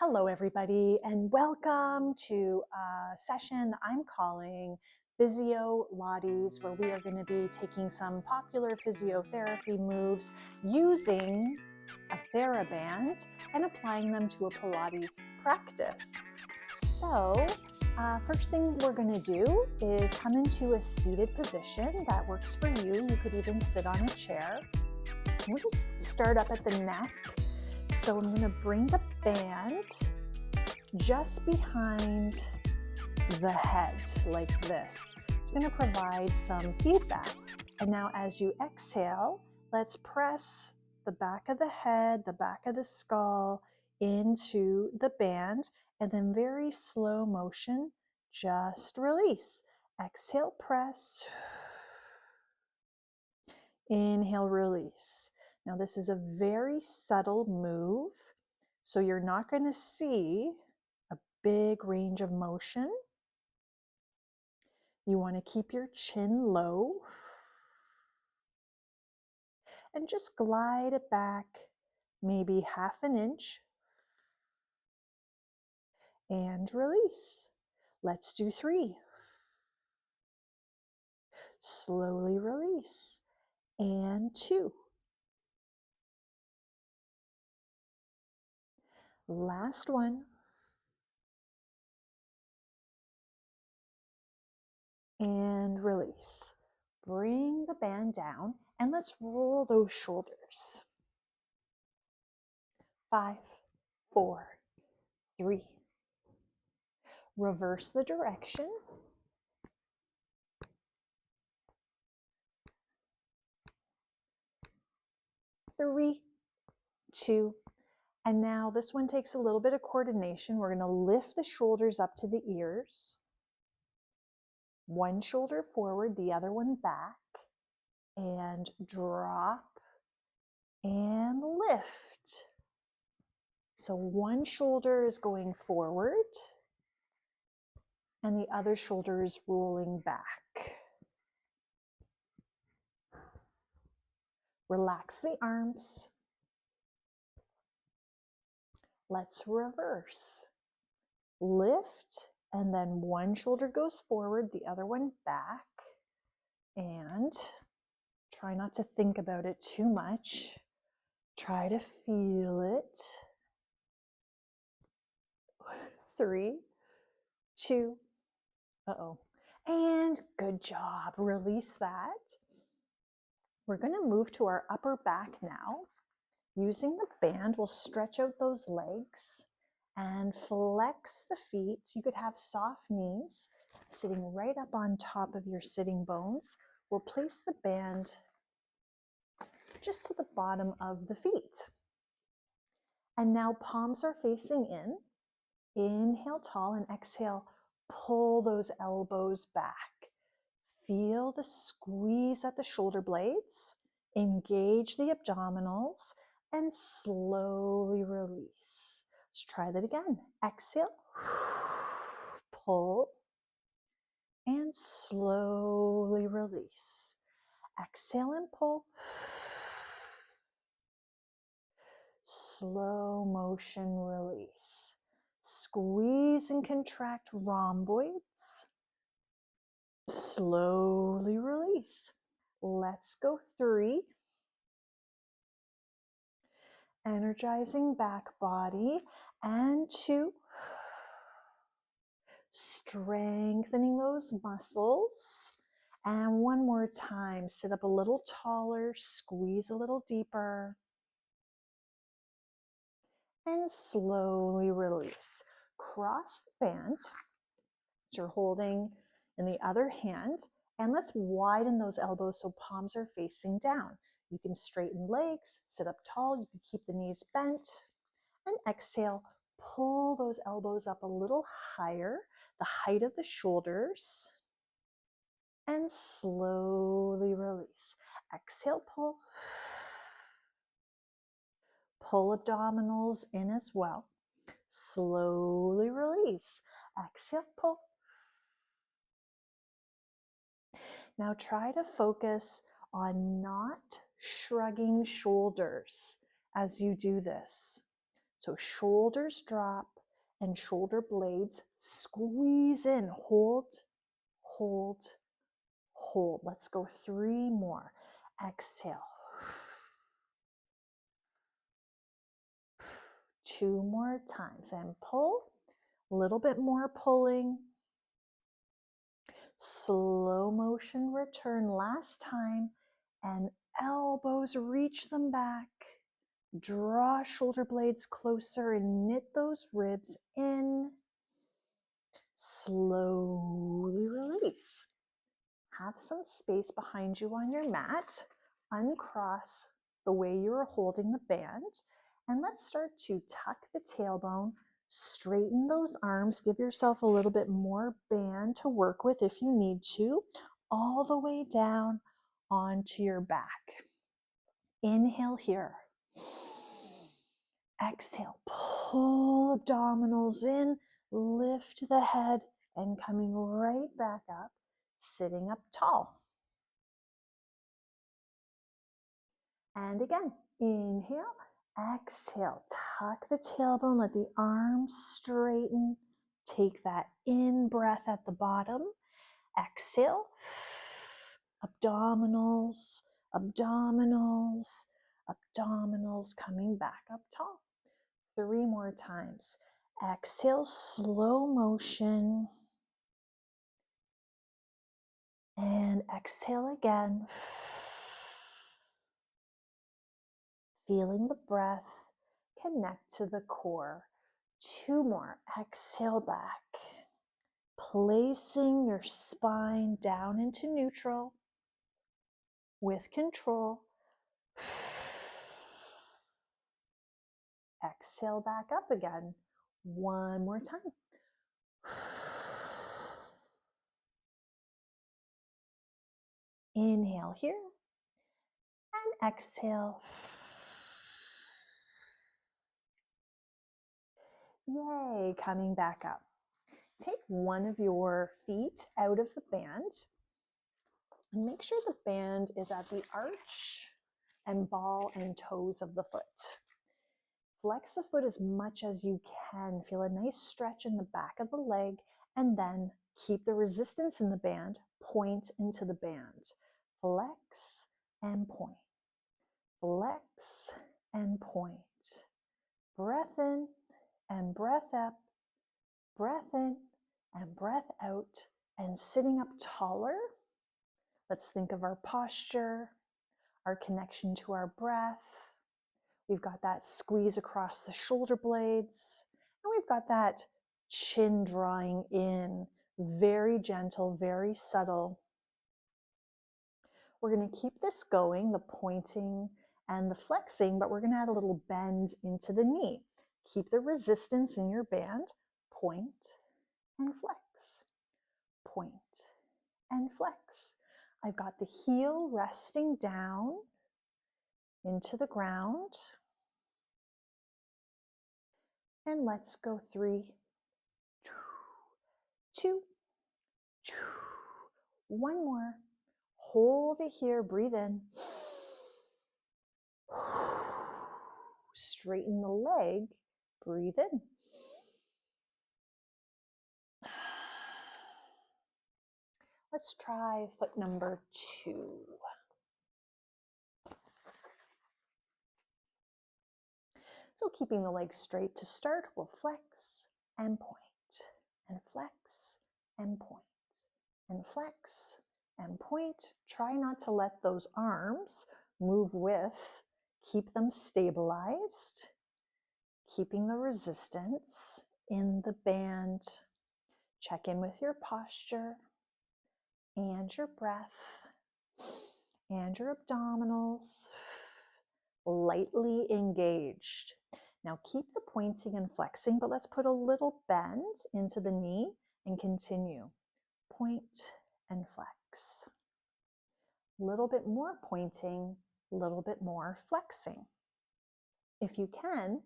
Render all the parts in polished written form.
Hello, everybody, and welcome to a session I'm calling Physiolates, where we are going to be taking some popular physiotherapy moves using a TheraBand and applying them to a Pilates practice. So, first thing we're going to do is come into a seated position that works for you. You could even sit on a chair. We'll just start up at the neck. So I'm going to bring the band just behind the head like this. It's going to provide some feedback. And now as you exhale, let's press the back of the head, the back of the skull into the band, and then very slow motion, just release. Exhale, press. Inhale, release. Now this is a very subtle move, so you're not going to see a big range of motion. You want to keep your chin low and just glide it back maybe half an inch and release. Let's do 3. Slowly release. And 2. Last one. And release. Bring the band down and let's roll those shoulders. 5, 4, 3. Reverse the direction. 3, 2, and now this one takes a little bit of coordination. We're going to lift the shoulders up to the ears. One shoulder forward, the other one back, and drop and lift. So one shoulder is going forward and the other shoulder is rolling back. Relax the arms. Let's reverse. Lift, and then one shoulder goes forward, the other one back. And try not to think about it too much. Try to feel it. 3, 2, and good job. Release that. We're going to move to our upper back now. Using the band, we'll stretch out those legs and flex the feet. You could have soft knees sitting right up on top of your sitting bones. We'll place the band just to the bottom of the feet. And now palms are facing in. Inhale tall and exhale, pull those elbows back. Feel the squeeze at the shoulder blades. Engage the abdominals and slowly release. Let's try that again. Exhale, pull, and slowly release. Exhale and pull. Slow motion release. Squeeze and contract rhomboids. Slowly release. Let's go 3. Energizing back body. And 2. Strengthening those muscles. And one more time. Sit up a little taller. Squeeze a little deeper. And slowly release. Cross the band that you're holding in the other hand, and let's widen those elbows so palms are facing down. You can straighten legs, sit up tall, you can keep the knees bent, and exhale, pull those elbows up a little higher, the height of the shoulders, and slowly release. Exhale, pull. Pull abdominals in as well. Slowly release. Exhale, pull. Now try to focus on not shrugging shoulders as you do this. So shoulders drop and shoulder blades squeeze in. Hold, hold, hold. Let's go 3 more. Exhale. 2 more times and pull. A little bit more pulling. Slow motion return last time, and elbows reach them back. Draw shoulder blades closer and knit those ribs in. Slowly release. Have some space behind you on your mat. Uncross the way you're holding the band. And let's start to tuck the tailbone. Straighten those arms. Give yourself a little bit more band to work with if you need to. All the way down onto your back. Inhale here. Exhale. Pull abdominals in. Lift the head and coming right back up. Sitting up tall. And again, inhale, exhale, tuck the tailbone, let the arms straighten. Take that in breath at the bottom. Exhale, abdominals, abdominals, abdominals, coming back up tall. 3 more times. Exhale, slow motion. And exhale again. Feeling the breath connect to the core. 2 more. Exhale back. Placing your spine down into neutral with control. Exhale back up again. 1 more time. Inhale here and exhale. Yay, coming back up. Take one of your feet out of the band and make sure the band is at the arch and ball and toes of the foot. Flex the foot as much as you can. Feel a nice stretch in the back of the leg and then keep the resistance in the band. Point into the band. Flex and point. Flex and point. Breath in and breath up. Breath in and breath out. And sitting up taller, let's think of our posture, our connection to our breath. We've got that squeeze across the shoulder blades. And we've got that chin drawing in. Very gentle, very subtle. We're going to keep this going, the pointing and the flexing, but we're going to add a little bend into the knee. Keep the resistance in your band. Point and flex. Point and flex. I've got the heel resting down into the ground. And let's go 3, 2, 1 more. Hold it here, breathe in. Straighten the leg, breathe in. Let's try foot number 2. So keeping the leg straight to start, we'll flex and point, and flex and point, and flex and point. Try not to let those arms move with. Keep them stabilized, keeping the resistance in the band. Check in with your posture and your breath and your abdominals. Lightly engaged. Now keep the pointing and flexing, but let's put a little bend into the knee and continue. Point and flex. A little bit more pointing, a little bit more flexing. If you can,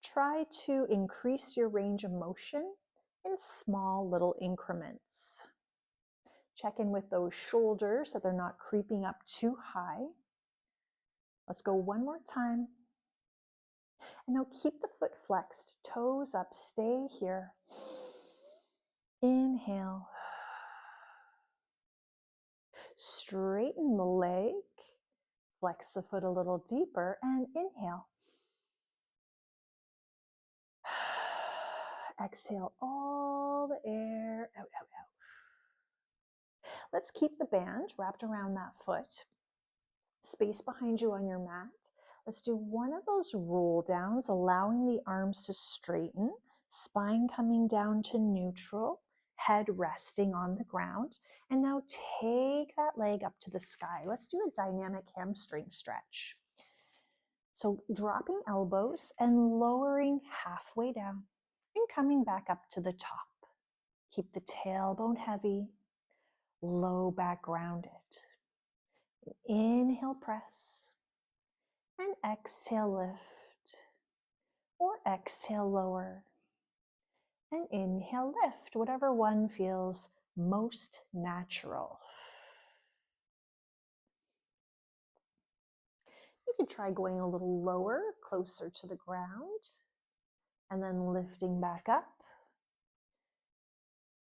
try to increase your range of motion in small little increments. Check in with those shoulders so they're not creeping up too high. Let's go 1 more time. And now keep the foot flexed, toes up, stay here. Inhale. Straighten the leg, flex the foot a little deeper, and inhale. Exhale all the air out, out, out. Let's keep the band wrapped around that foot. Space behind you on your mat. Let's do one of those roll downs, allowing the arms to straighten, spine coming down to neutral, head resting on the ground. And now take that leg up to the sky. Let's do a dynamic hamstring stretch. So dropping elbows and lowering halfway down and coming back up to the top. Keep the tailbone heavy, low back grounded. Inhale, press, and exhale, lift, or exhale, lower, and inhale, lift, whatever one feels most natural. You could try going a little lower, closer to the ground, and then lifting back up,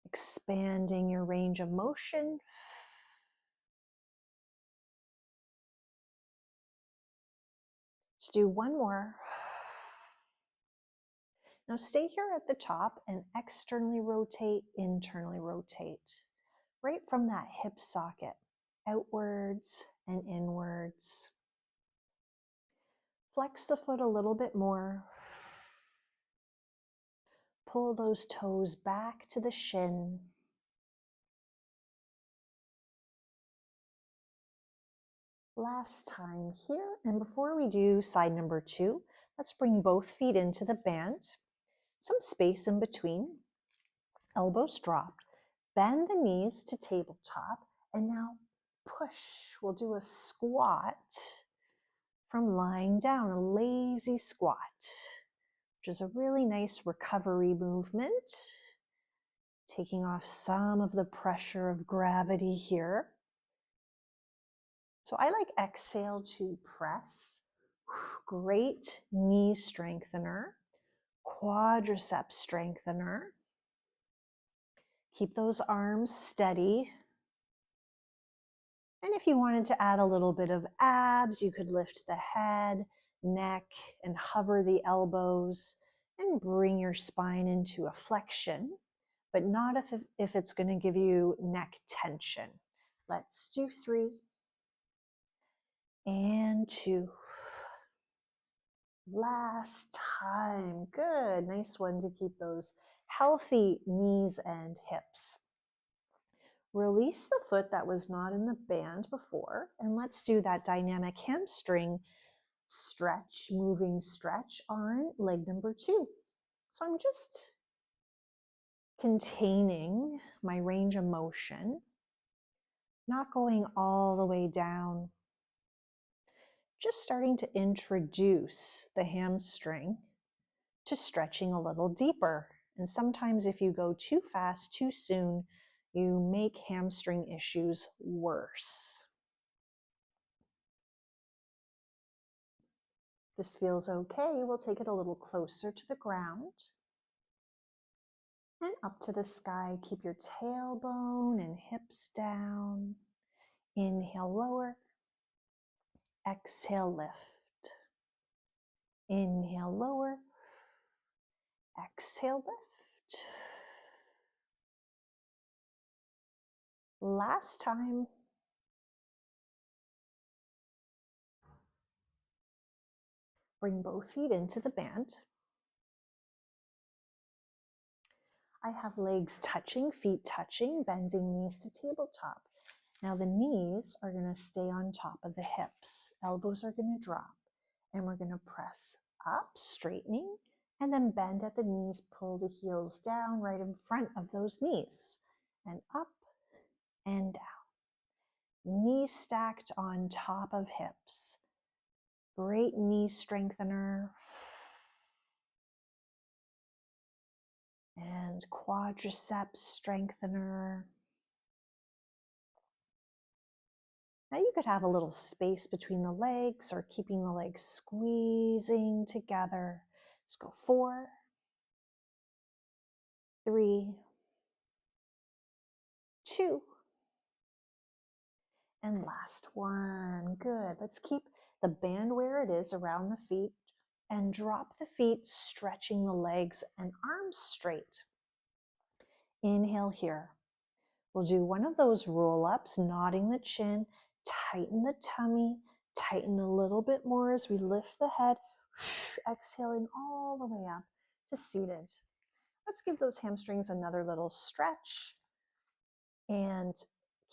expanding your range of motion. Let's do one more. Now stay here at the top and externally rotate, internally rotate, right from that hip socket, outwards and inwards. Flex the foot a little bit more. Pull those toes back to the shin. Last time here, and before we do side number 2, let's bring both feet into the band. Some space in between. Elbows dropped. Bend the knees to tabletop, and now push. We'll do a squat from lying down, a lazy squat, which is a really nice recovery movement, taking off some of the pressure of gravity here. So I like exhale to press. Great knee strengthener, quadricep strengthener. Keep those arms steady. And if you wanted to add a little bit of abs, you could lift the head, neck, and hover the elbows and bring your spine into a flexion, but not if it's going to give you neck tension. Let's do 3 and 2. Last time. Good. Nice one to keep those healthy knees and hips. Release the foot that was not in the band before, and let's do that dynamic hamstring stretch, moving stretch on leg number 2. So I'm just containing my range of motion, not going all the way down, just starting to introduce the hamstring to stretching a little deeper. And sometimes if you go too fast, too soon, you make hamstring issues worse. This feels okay. We'll take it a little closer to the ground and up to the sky. Keep your tailbone and hips down. Inhale, lower. Exhale, lift. Inhale, lower. Exhale, lift. Last time. Bring both feet into the band. I have legs touching, feet touching, bending knees to tabletop. Now the knees are going to stay on top of the hips. Elbows are going to drop. And we're going to press up, straightening, and then bend at the knees, pull the heels down right in front of those knees. And up and down. Knees stacked on top of hips. Great knee strengthener. And quadriceps strengthener. Now you could have a little space between the legs or keeping the legs squeezing together. Let's go 4, 3, 2, and last one. Good. Let's keep the band where it is around the feet and drop the feet, stretching the legs and arms straight. Inhale here. We'll do one of those roll-ups, nodding the chin, tighten the tummy, tighten a little bit more as we lift the head, exhaling all the way up to seated. Let's give those hamstrings another little stretch and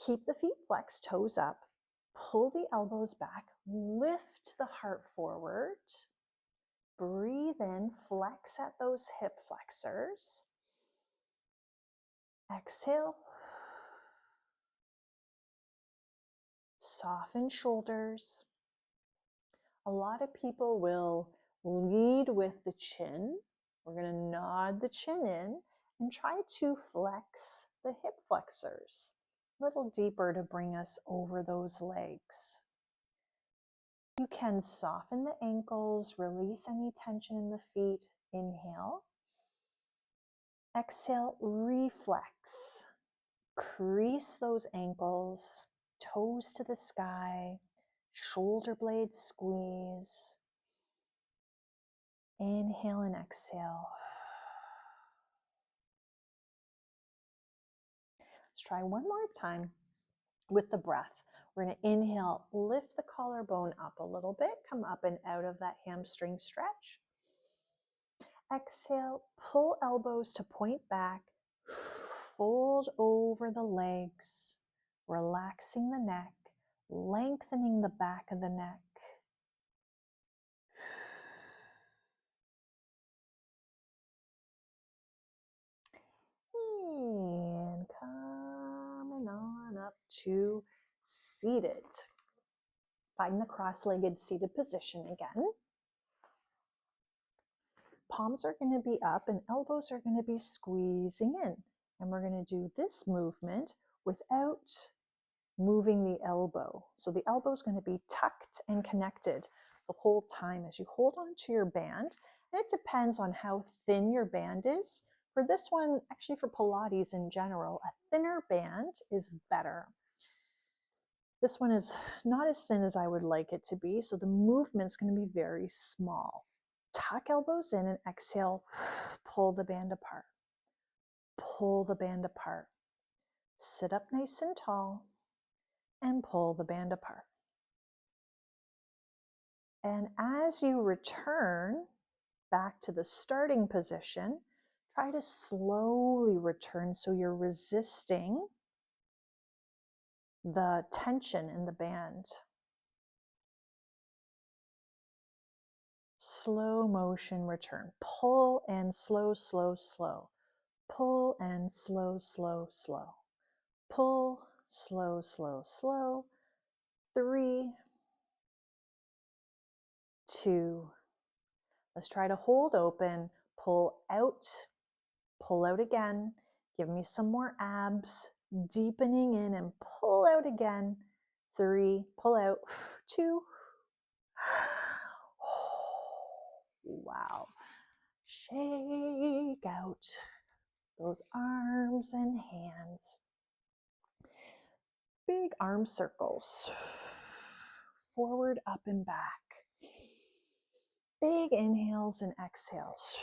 keep the feet flexed, toes up, pull the elbows back, lift the heart forward, breathe in, flex at those hip flexors, exhale, soften shoulders. A lot of people will lead with the chin. We're going to nod the chin in and try to flex the hip flexors a little deeper to bring us over those legs. You can soften the ankles, release any tension in the feet. Inhale. Exhale, reflex. Crease those ankles, toes to the sky, shoulder blades squeeze. Inhale and exhale. Let's try one more time with the breath. We're going to inhale, lift the collarbone up a little bit, come up and out of that hamstring stretch. Exhale, pull elbows to point back, fold over the legs, relaxing the neck, lengthening the back of the neck. And coming on up to seated. Find the cross-legged seated position again. Palms are going to be up and elbows are going to be squeezing in. And we're going to do this movement without moving the elbow. So the elbow is going to be tucked and connected the whole time as you hold on to your band. And it depends on how thin your band is. For this one, actually for Pilates in general, a thinner band is better. This one is not as thin as I would like it to be, so the movement's going to be very small. Tuck elbows in and exhale, pull the band apart. Pull the band apart. Sit up nice and tall and pull the band apart. And as you return back to the starting position, try to slowly return so you're resisting the tension in the band. Slow motion return. Pull and slow, slow, slow. Pull and slow, slow, slow. Pull, slow, slow, slow. 3, 2. Let's try to hold open. Pull out again. Give me some more abs. Deepening in and pull out again. 3, pull out. 2. Wow. Shake out those arms and hands. Big arm circles. Forward, up, and back. Big inhales and exhales.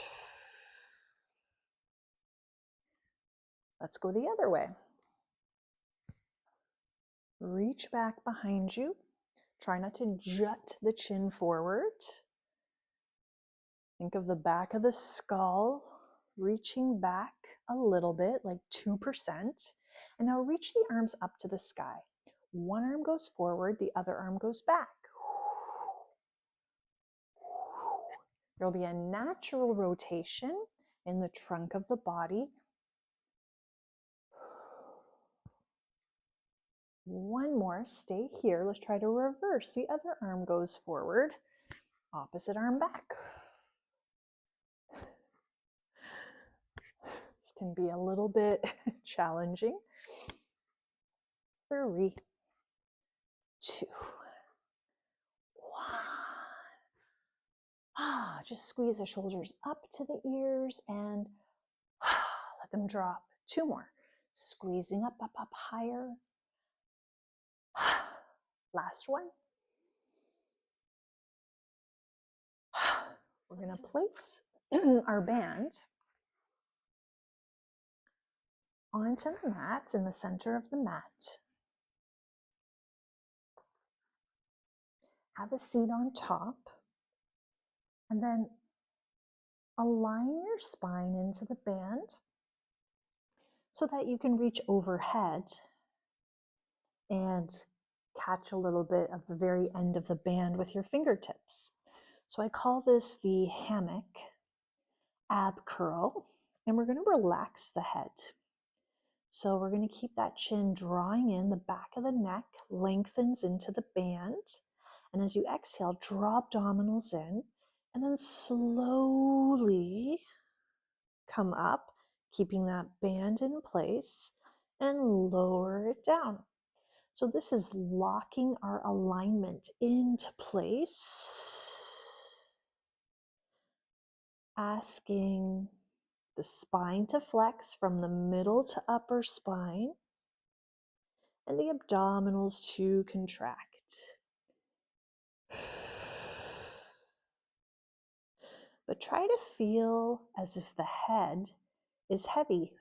Let's go the other way. Reach back behind you. Try not to jut the chin forward. Think of the back of the skull reaching back a little bit, like 2%. And now reach the arms up to the sky. One arm goes forward, the other arm goes back. There'll be a natural rotation in the trunk of the body. One more, stay here. Let's try to reverse. The other arm goes forward, opposite arm back. This can be a little bit challenging. 3, 2, 1. Just squeeze the shoulders up to the ears and let them drop. 2 more. Squeezing up, up, up higher. Last one. We're going to place our band onto the mat, in the center of the mat. Have a seat on top, and then align your spine into the band so that you can reach overhead and catch a little bit of the very end of the band with your fingertips. So I call this the hammock ab curl, and we're going to relax the head. So we're going to keep that chin drawing in, the back of the neck lengthens into the band. And as you exhale, draw abdominals in, and then slowly come up, keeping that band in place, and lower it down. So this is locking our alignment into place, asking the spine to flex from the middle to upper spine, and the abdominals to contract. But try to feel as if the head is heavy,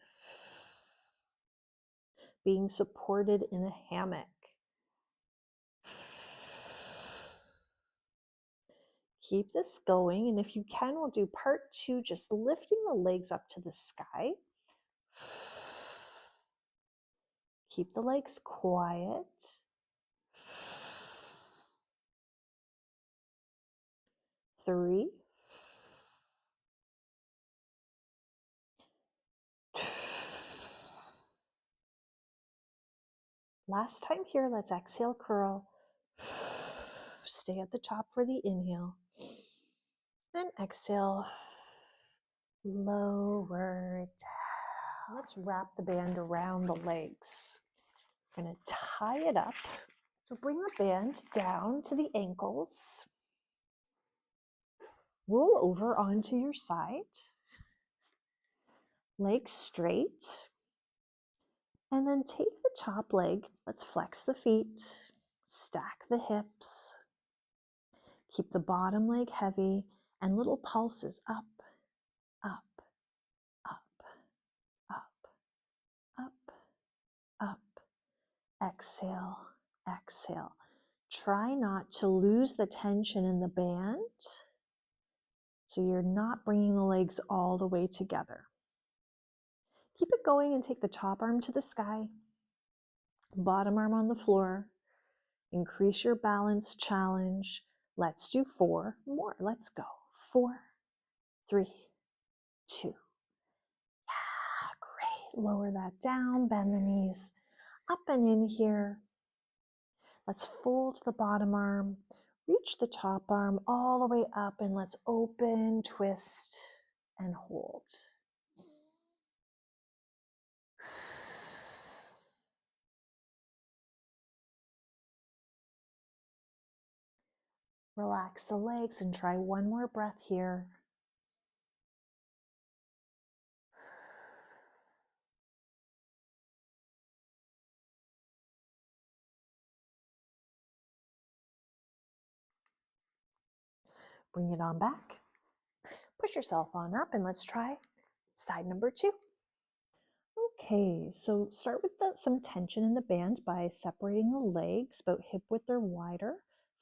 being supported in a hammock. Keep this going, and if you can, we'll do part 2, just lifting the legs up to the sky. Keep the legs quiet. 3. Last time here, let's exhale, curl. Stay at the top for the inhale. Then exhale, lower it down. Let's wrap the band around the legs. I'm going to tie it up. So bring the band down to the ankles. Roll over onto your side. Legs straight. And then take the top leg. Let's flex the feet. Stack the hips. Keep the bottom leg heavy and little pulses up, up, up, up, up, up. Exhale, exhale. Try not to lose the tension in the band, so you're not bringing the legs all the way together. Keep it going and take the top arm to the sky, bottom arm on the floor. Increase your balance challenge. Let's do 4 more. Let's go. 4, 3, 2. Yeah, great. Lower that down, bend the knees up and in here. Let's fold the bottom arm, reach the top arm all the way up, and let's open, twist, and hold. Relax the legs and try one more breath here. Bring it on back. Push yourself on up and let's try side number 2. Okay, so start with some tension in the band by separating the legs about hip width or wider.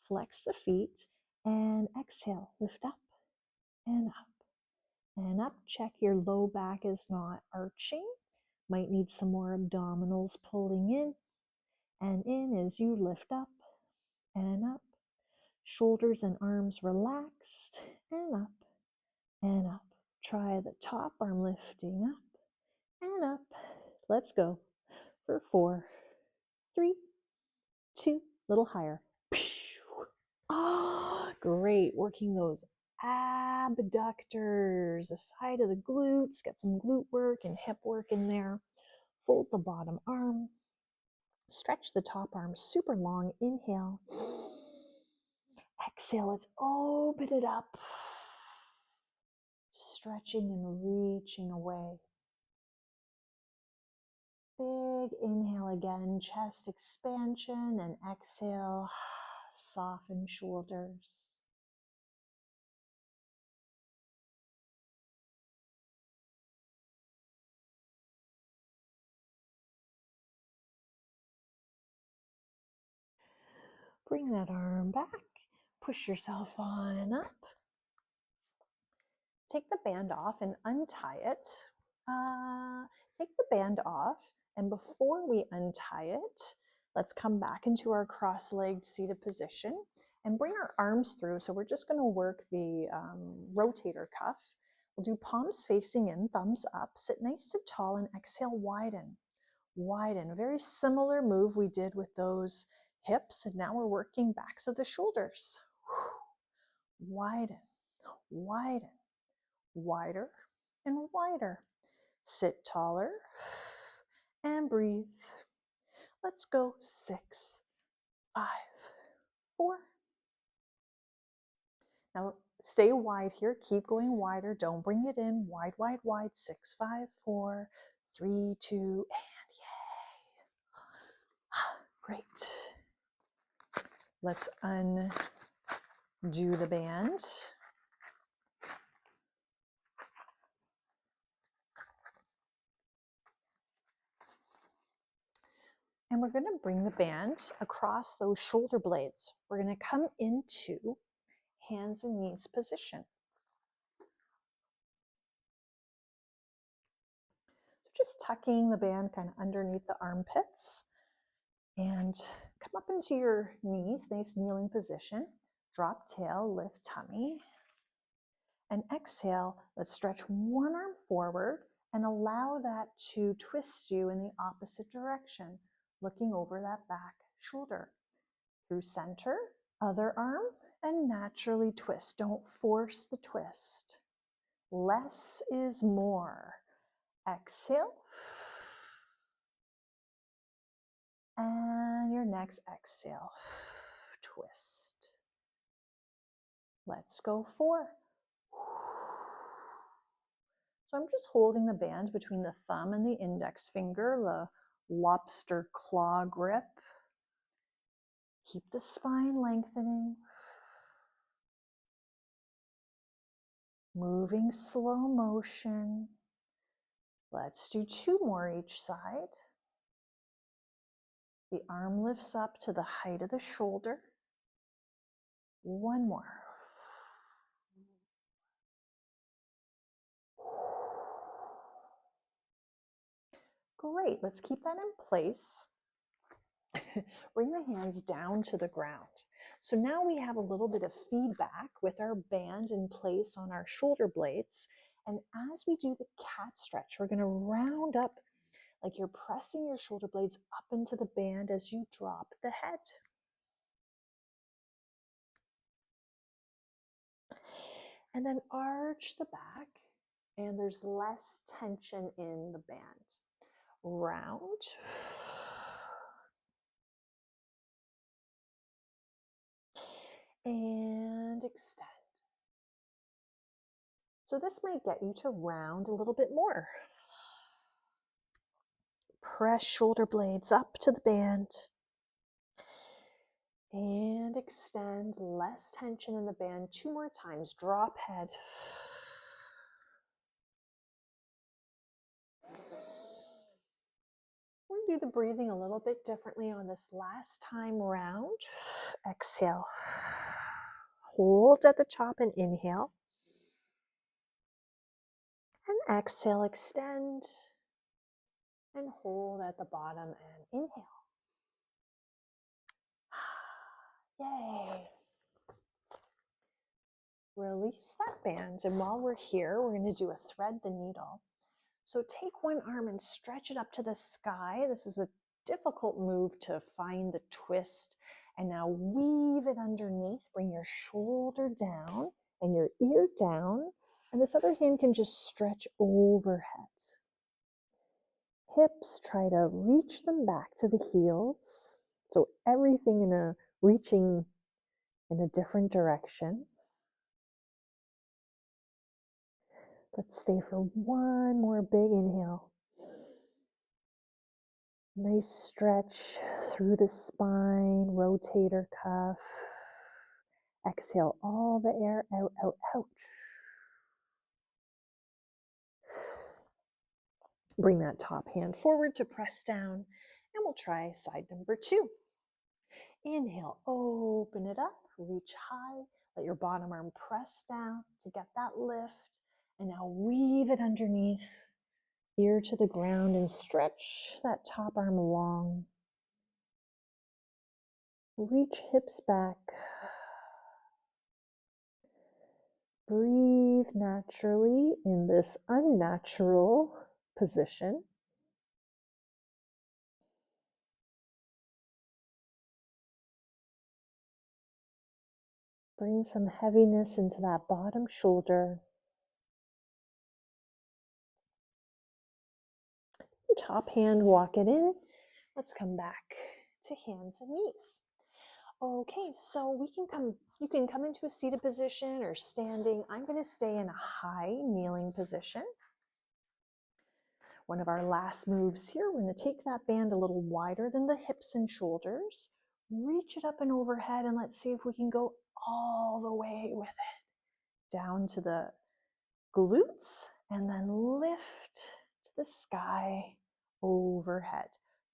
Flex the feet and exhale. Lift up and up and up. Check your low back is not arching. Might need some more abdominals pulling in and in as you lift up and up. Shoulders and arms relaxed and up and up. Try the top arm lifting up and up. Let's go for 4, 3, 2, little higher. Oh, great. Working those abductors, the side of the glutes. Get some glute work and hip work in there. Fold the bottom arm. Stretch the top arm super long. Inhale. Exhale, let's open it up. Stretching and reaching away. Big inhale again, chest expansion, and exhale, soften shoulders. Bring that arm back, push yourself on up. Take the band off and untie it. Take the band off, and before we untie it, let's come back into our cross-legged seated position and bring our arms through. So we're just going to work the rotator cuff. We'll do palms facing in, thumbs up, sit nice and tall, and exhale, widen. Widen. A very similar move we did with those hips, and now we're working backs of the shoulders. Widen, widen, wider and wider. Sit taller and breathe. Let's go. 6, 5, 4. Now stay wide here. Keep going wider. Don't bring it in. Wide, wide, wide. 6, 5, 4, 3, 2, and yay. Great. Let's undo the band. And we're going to bring the band across those shoulder blades. We're going to come into hands and knees position. So just tucking the band kind of underneath the armpits and come up into your knees, nice kneeling position. Drop tail, lift tummy. And exhale, let's stretch one arm forward and allow that to twist you in the opposite direction, looking over that back shoulder. Through center, other arm, and naturally twist. Don't force the twist. Less is more. Exhale. And your next exhale. Twist. Let's go 4. So I'm just holding the band between the thumb and the index finger, the lobster claw grip. Keep the spine lengthening. Moving slow motion. Let's do 2 more each side. The arm lifts up to the height of the shoulder. 1 more. Great, let's keep that in place. Bring the hands down to the ground. So now we have a little bit of feedback with our band in place on our shoulder blades. And as we do the cat stretch, we're going to round up like you're pressing your shoulder blades up into the band as you drop the head. And then arch the back, and there's less tension in the band. Round. And extend. So this might get you to round a little bit more. Press shoulder blades up to the band. And extend, less tension in the band. 2 more times. Drop head. We're going to do the breathing a little bit differently on this last time round. Exhale. Hold at the top and inhale. And exhale, extend. And hold at the bottom and inhale. Yay. Release that band. And while we're here, we're going to do a thread the needle. So take one arm and stretch it up to the sky. This is a difficult move to find the twist. And now weave it underneath. Bring your shoulder down and your ear down. And this other hand can just stretch overhead. hips, try to reach them back to the heels. So everything reaching in a different direction. Let's stay for one more big inhale. Nice stretch through the spine, rotator cuff. Exhale all the air out, out, out. Bring that top hand forward to press down, and we'll try side number 2. Inhale, open it up, reach high, let your bottom arm press down to get that lift, and now weave it underneath, ear to the ground, and stretch that top arm long. Reach hips back. Breathe naturally in this unnatural position. Bring some heaviness into that bottom shoulder. Top hand, walk it in. Let's come back to hands and knees. Okay, so you can come into a seated position or standing. I'm going to stay in a high kneeling position. One of our last moves here, we're going to take that band a little wider than the hips and shoulders. Reach it up and overhead, and let's see if we can go all the way with it. Down to the glutes, and then lift to the sky overhead.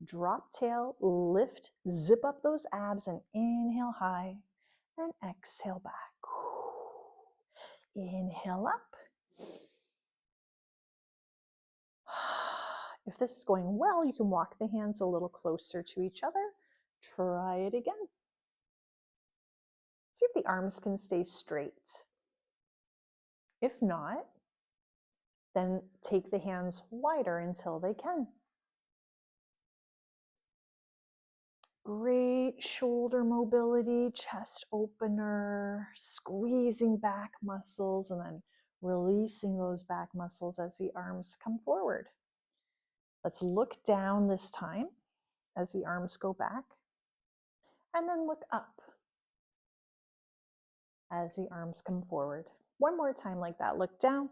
Drop tail, lift, zip up those abs, and inhale high, and exhale back. Inhale up. If this is going well, you can walk the hands a little closer to each other. Try it again. See if the arms can stay straight. If not, then take the hands wider until they can. Great shoulder mobility, chest opener, squeezing back muscles, and then releasing those back muscles as the arms come forward. Let's look down this time as the arms go back, and then look up as the arms come forward. One more time like that. Look down.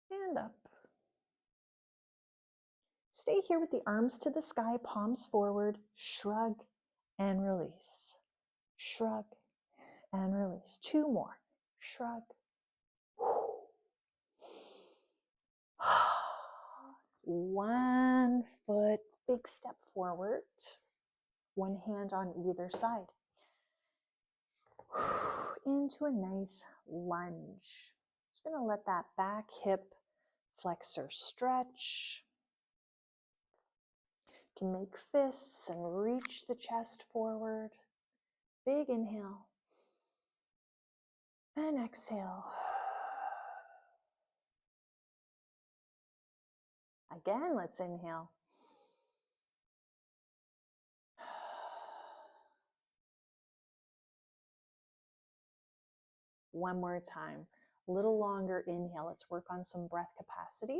And up. Stay here with the arms to the sky, palms forward, shrug and release. Shrug and release. 2 more. Shrug. 1 foot, big step forward. 1 hand on either side. Into a nice lunge. Just going to let that back hip flexor stretch. You can make fists and reach the chest forward. Big inhale. And exhale. Again, let's inhale. One more time. A little longer inhale. Let's work on some breath capacity.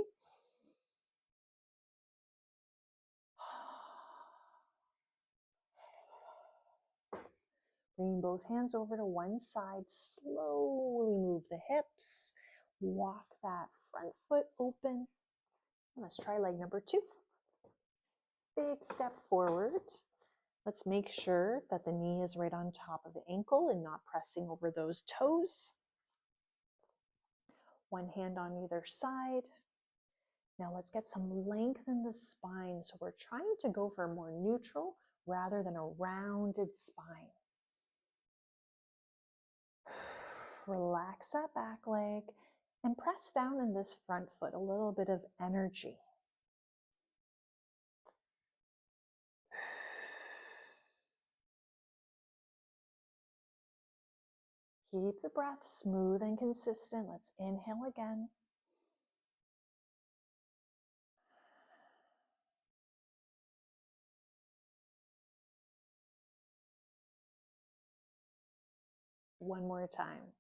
Bring both hands over to one side. Slowly move the hips. Walk that front foot open. Let's try leg number 2. Big step forward. Let's make sure that the knee is right on top of the ankle and not pressing over those toes. 1 hand on either side. Now let's get some length in the spine. So we're trying to go for a more neutral rather than a rounded spine. Relax that back leg and press down in this front foot, a little bit of energy. Keep the breath smooth and consistent. Let's inhale again. One more time.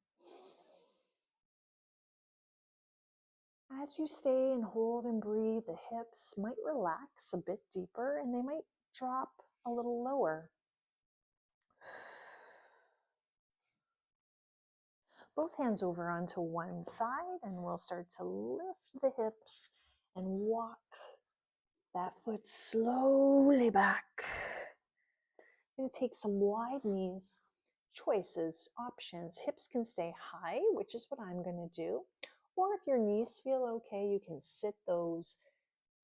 As you stay and hold and breathe, the hips might relax a bit deeper and they might drop a little lower. Both hands over onto one side, and we'll start to lift the hips and walk that foot slowly back. I'm going to take some wide knees, choices, options. Hips can stay high, which is what I'm going to do. Or if your knees feel okay, you can sit those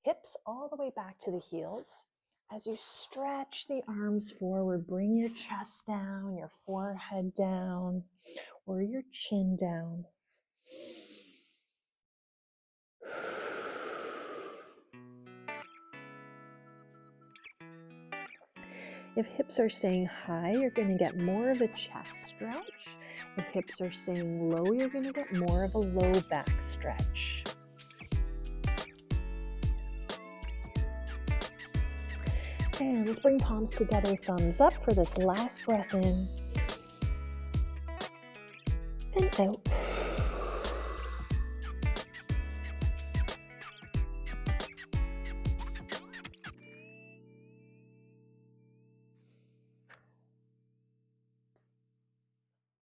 hips all the way back to the heels. As you stretch the arms forward, bring your chest down, your forehead down, or your chin down. If hips are staying high, you're going to get more of a chest stretch. If hips are staying low, you're going to get more of a low back stretch. And let's bring palms together, thumbs up for this last breath in and out.